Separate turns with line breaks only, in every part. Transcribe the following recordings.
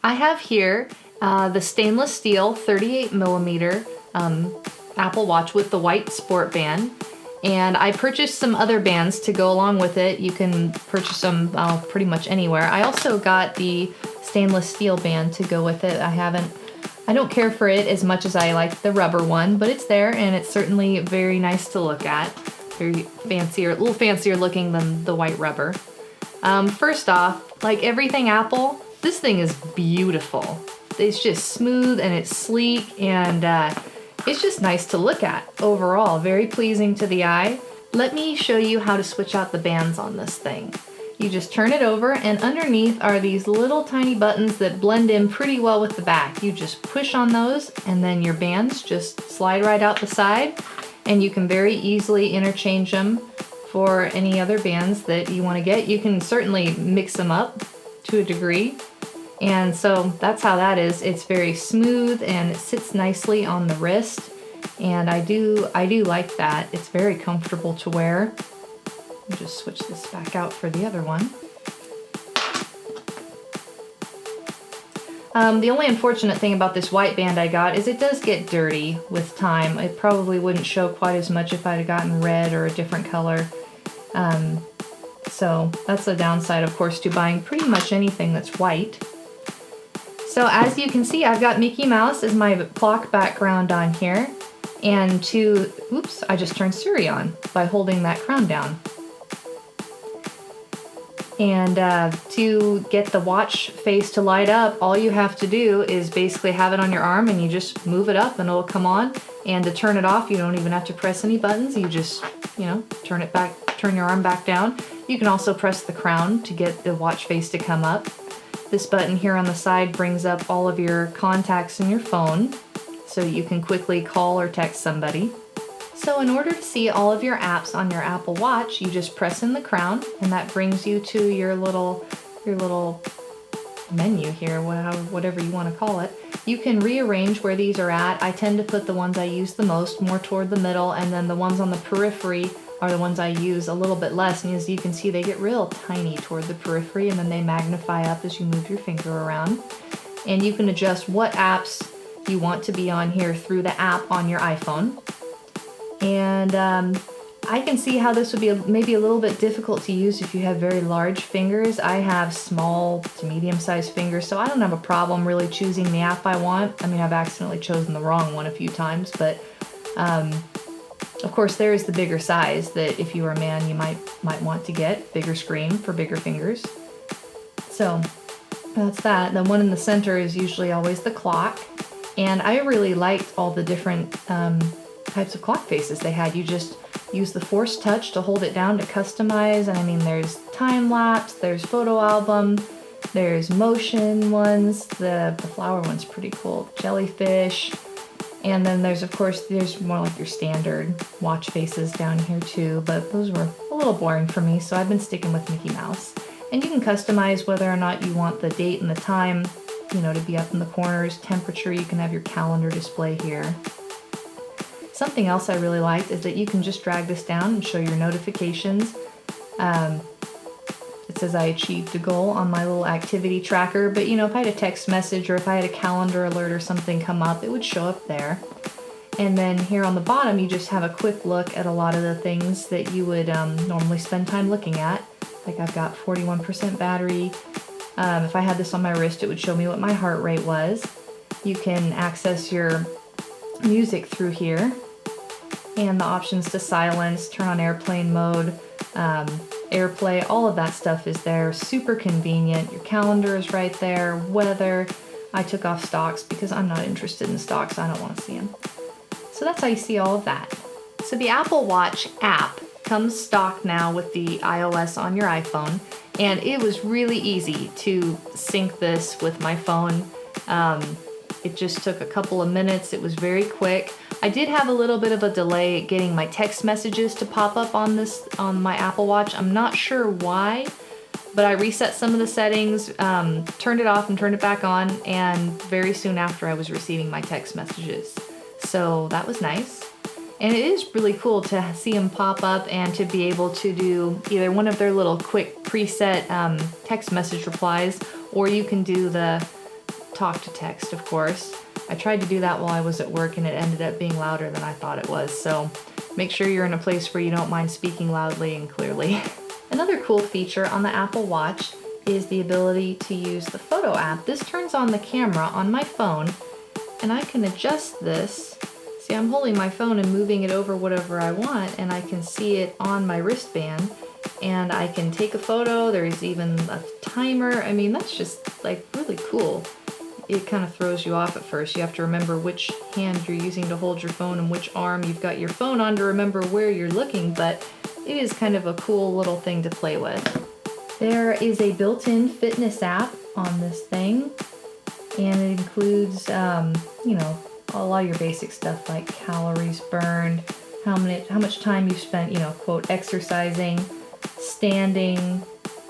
I have here the stainless steel 38 millimeter Apple Watch with the white sport band. And I purchased some other bands to go along with it. You can purchase them pretty much anywhere. I also got the stainless steel band to go with it. I don't care for it as much as I like the rubber one, but it's there and it's certainly very nice to look at. Very fancier, a little fancier looking than the white rubber. First off, like everything Apple, this thing is beautiful. It's just smooth and it's sleek and it's just nice to look at overall. Very pleasing to the eye. Let me show you how to switch out the bands on this thing. You just turn it over and underneath are these little tiny buttons that blend in pretty well with the back. You just push on those and then your bands just slide right out the side and you can very easily interchange them for any other bands that you want to get. You can certainly mix them up to a degree. And so that's how that is. It's very smooth and it sits nicely on the wrist. And I do like that. It's very comfortable to wear. I'll just switch this back out for the other one. The only unfortunate thing about this white band I got is it does get dirty with time. It probably wouldn't show quite as much if I'd have gotten red or a different color. So that's the downside, of course, to buying pretty much anything that's white. So as you can see, I've got Mickey Mouse as my clock background on here. And I just turned Siri on by holding that crown down. And to get the watch face to light up, all you have to do is basically have it on your arm and you just move it up and it'll come on. And to turn it off, you don't even have to press any buttons. You just, turn your arm back down. You can also press the crown to get the watch face to come up. This button here on the side brings up all of your contacts in your phone so you can quickly call or text somebody. So in order to see all of your apps on your Apple Watch, you just press in the crown and that brings you to your little menu here, whatever you want to call it. You can rearrange where these are at. I tend to put the ones I use the most more toward the middle, and then the ones on the periphery are the ones I use a little bit less. And as you can see, they get real tiny toward the periphery and then they magnify up as you move your finger around. And you can adjust what apps you want to be on here through the app on your iPhone. And I can see how this would be maybe a little bit difficult to use if you have very large fingers. I have small to medium-sized fingers, so I don't have a problem really choosing the app I want. I mean, I've accidentally chosen the wrong one a few times, but of course there is the bigger size that if you are a man you might want to get. Bigger screen for bigger fingers. So that's that. The one in the center is usually always the clock, and I really liked all the different types of clock faces they had. You just use the force touch to hold it down to customize, and I mean there's time lapse, there's photo album, there's motion ones, the flower one's pretty cool, jellyfish, and then there's more like your standard watch faces down here too, but those were a little boring for me, so I've been sticking with Mickey Mouse. And you can customize whether or not you want the date and the time, to be up in the corners, temperature. You can have your calendar display here. Something else I really liked is that you can just drag this down and show your notifications. It says I achieved a goal on my little activity tracker, but if I had a text message or if I had a calendar alert or something come up, it would show up there. And then here on the bottom, you just have a quick look at a lot of the things that you would normally spend time looking at. Like I've got 41% battery. If I had this on my wrist, it would show me what my heart rate was. You can access your music through here, and the options to silence, turn on airplane mode, AirPlay, all of that stuff is there. Super convenient. Your calendar is right there, weather. I took off stocks because I'm not interested in stocks. I don't want to see them. So that's how you see all of that. So the Apple Watch app comes stock now with the iOS on your iPhone, and it was really easy to sync this with my phone. It just took a couple of minutes. It was very quick. I did have a little bit of a delay getting my text messages to pop up on my Apple Watch. I'm not sure why, but I reset some of the settings, turned it off and turned it back on, and very soon after I was receiving my text messages. So that was nice. And it is really cool to see them pop up and to be able to do either one of their little quick preset text message replies, or you can do the talk to text, of course. I tried to do that while I was at work and it ended up being louder than I thought it was, so make sure you're in a place where you don't mind speaking loudly and clearly. Another cool feature on the Apple Watch is the ability to use the photo app. This turns on the camera on my phone and I can adjust this. See, I'm holding my phone and moving it over whatever I want and I can see it on my wristband and I can take a photo. There's even a timer. I mean, that's just like really cool. It kind of throws you off at first. You have to remember which hand you're using to hold your phone and which arm you've got your phone on to remember where you're looking, but it is kind of a cool little thing to play with. There is a built-in fitness app on this thing, and it includes, you know, a lot of your basic stuff like calories burned, how much time you've spent, you know, quote, exercising, standing.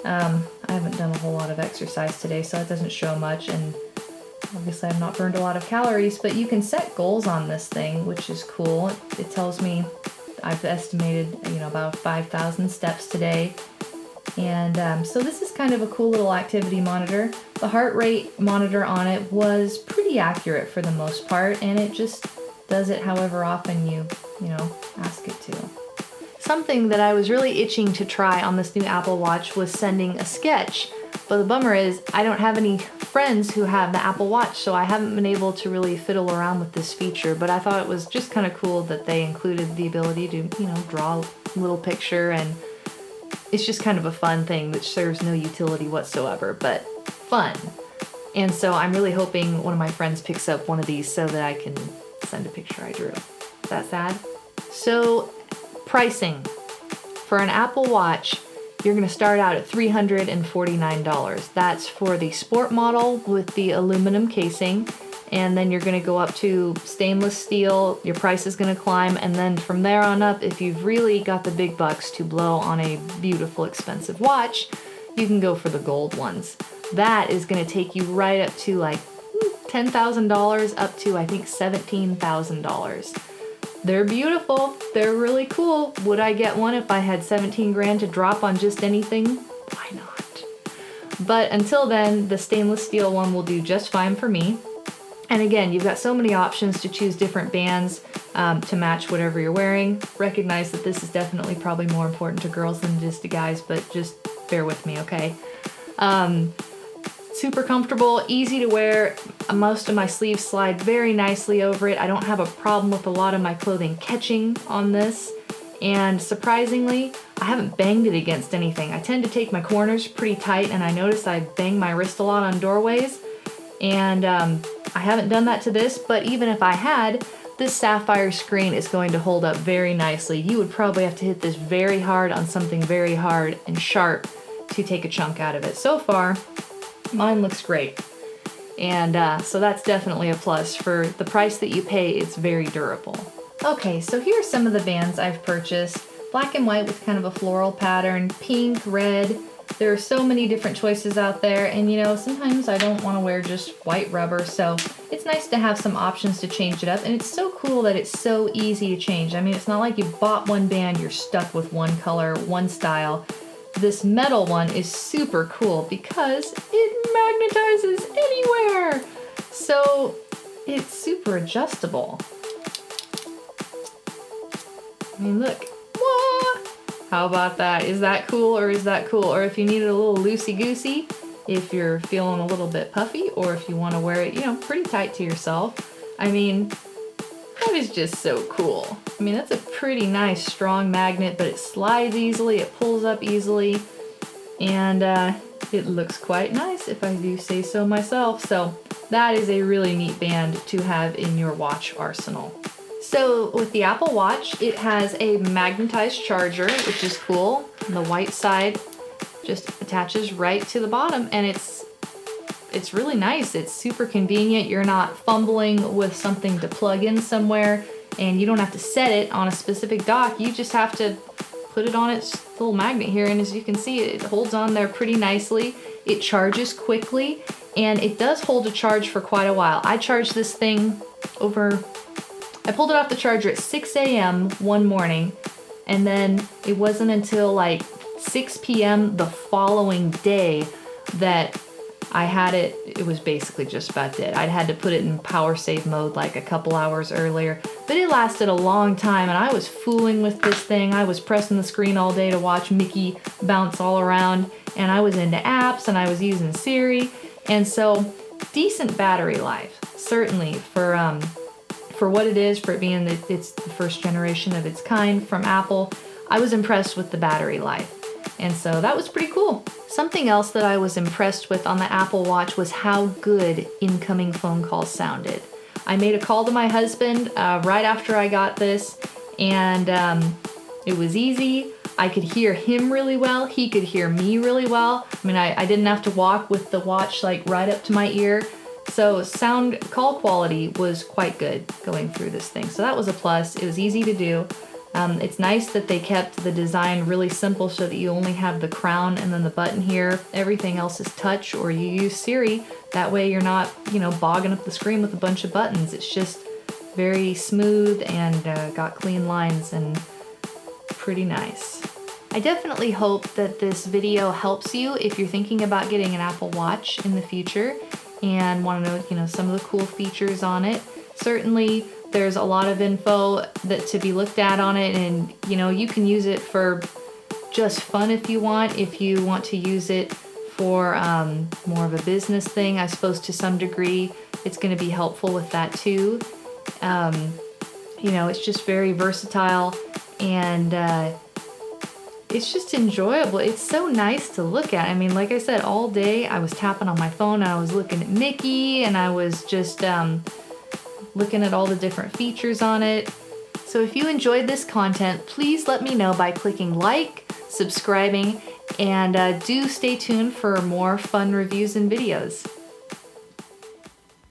I haven't done a whole lot of exercise today, so it doesn't show much, and obviously I've not burned a lot of calories, but you can set goals on this thing, which is cool. It tells me I've estimated, you know, about 5,000 steps today. And so this is kind of a cool little activity monitor. The heart rate monitor on it was pretty accurate for the most part, and it just does it however often you ask it to. Something that I was really itching to try on this new Apple Watch was sending a sketch, but the bummer is I don't have any friends who have the Apple Watch, so I haven't been able to really fiddle around with this feature, but I thought it was just kind of cool that they included the ability to, you know, draw a little picture, and it's just kind of a fun thing that serves no utility whatsoever, but fun. And so I'm really hoping one of my friends picks up one of these so that I can send a picture I drew. Is that sad? So, pricing. For an Apple Watch, you're going to start out at $349. That's for the sport model with the aluminum casing, and then you're going to go up to stainless steel. Your price is going to climb, and then from there on up, if you've really got the big bucks to blow on a beautiful, expensive watch, you can go for the gold ones. That is going to take you right up to like $10,000 up to I think $17,000. They're beautiful. They're really cool. Would I get one if I had 17 grand to drop on just anything? Why not? But until then, the stainless steel one will do just fine for me. And again, you've got so many options to choose different bands to match whatever you're wearing. Recognize that this is definitely probably more important to girls than it is to guys, but just bear with me, okay? Super comfortable, easy to wear. Most of my sleeves slide very nicely over it. I don't have a problem with a lot of my clothing catching on this. And surprisingly, I haven't banged it against anything. I tend to take my corners pretty tight, and I notice I bang my wrist a lot on doorways. And I haven't done that to this, but even if I had, this sapphire screen is going to hold up very nicely. You would probably have to hit this very hard on something very hard and sharp to take a chunk out of it. So far, mine looks great. And so that's definitely a plus. For the price that you pay, it's very durable. Okay, so here are some of the bands I've purchased. Black and white with kind of a floral pattern, pink, red. There are so many different choices out there, and you know, sometimes I don't want to wear just white rubber, so it's nice to have some options to change it up, and it's so cool that it's so easy to change. I mean, it's not like you bought one band, you're stuck with one color, one style. This metal one is super cool because it magnetizes anywhere, so it's super adjustable. I mean, look. How about that? Is that cool or is that cool? Or if you need it a little loosey-goosey, if you're feeling a little bit puffy, or if you want to wear it, you know, pretty tight to yourself. I mean, that is just so cool. I mean, that's a pretty nice, strong magnet, but it slides easily, it pulls up easily, and it looks quite nice if I do say so myself. So that is a really neat band to have in your watch arsenal. So with the Apple Watch, it has a magnetized charger, which is cool. And the white side just attaches right to the bottom, and it's really nice. It's super convenient. You're not fumbling with something to plug in somewhere, and you don't have to set it on a specific dock. You just have to put it on its little magnet here, and as you can see, it holds on there pretty nicely. It charges quickly, and it does hold a charge for quite a while. I charged this thing I pulled it off the charger at 6 a.m. one morning, and then it wasn't until like 6 p.m. the following day that I had it was basically just about dead. I'd had to put it in power save mode like a couple hours earlier, but it lasted a long time and I was fooling with this thing. I was pressing the screen all day to watch Mickey bounce all around, and I was into apps and I was using Siri, and so decent battery life, certainly for what it is, for it being that it's the first generation of its kind from Apple. I was impressed with the battery life, and so that was pretty cool. Something else that I was impressed with on the Apple Watch was how good incoming phone calls sounded. I made a call to my husband right after I got this, and it was easy. I could hear him really well. He could hear me really well. I mean, I didn't have to walk with the watch like right up to my ear. So sound call quality was quite good going through this thing. So that was a plus. It was easy to do. It's nice that they kept the design really simple so that you only have the crown and then the button here. Everything else is touch, or you use Siri. That way you're not, bogging up the screen with a bunch of buttons. It's just very smooth and got clean lines and pretty nice. I definitely hope that this video helps you if you're thinking about getting an Apple Watch in the future and want to know, some of the cool features on it. Certainly, there's a lot of info that to be looked at on it, and you can use it for just fun if you want. If you want to use it for more of a business thing, I suppose to some degree it's going to be helpful with that too. It's just very versatile, and it's just enjoyable. It's so nice to look at. I mean, like I said, all day I was tapping on my phone and I was looking at Mickey, and I was just looking at all the different features on it. So if you enjoyed this content, please let me know by clicking like, subscribing, and do stay tuned for more fun reviews and videos.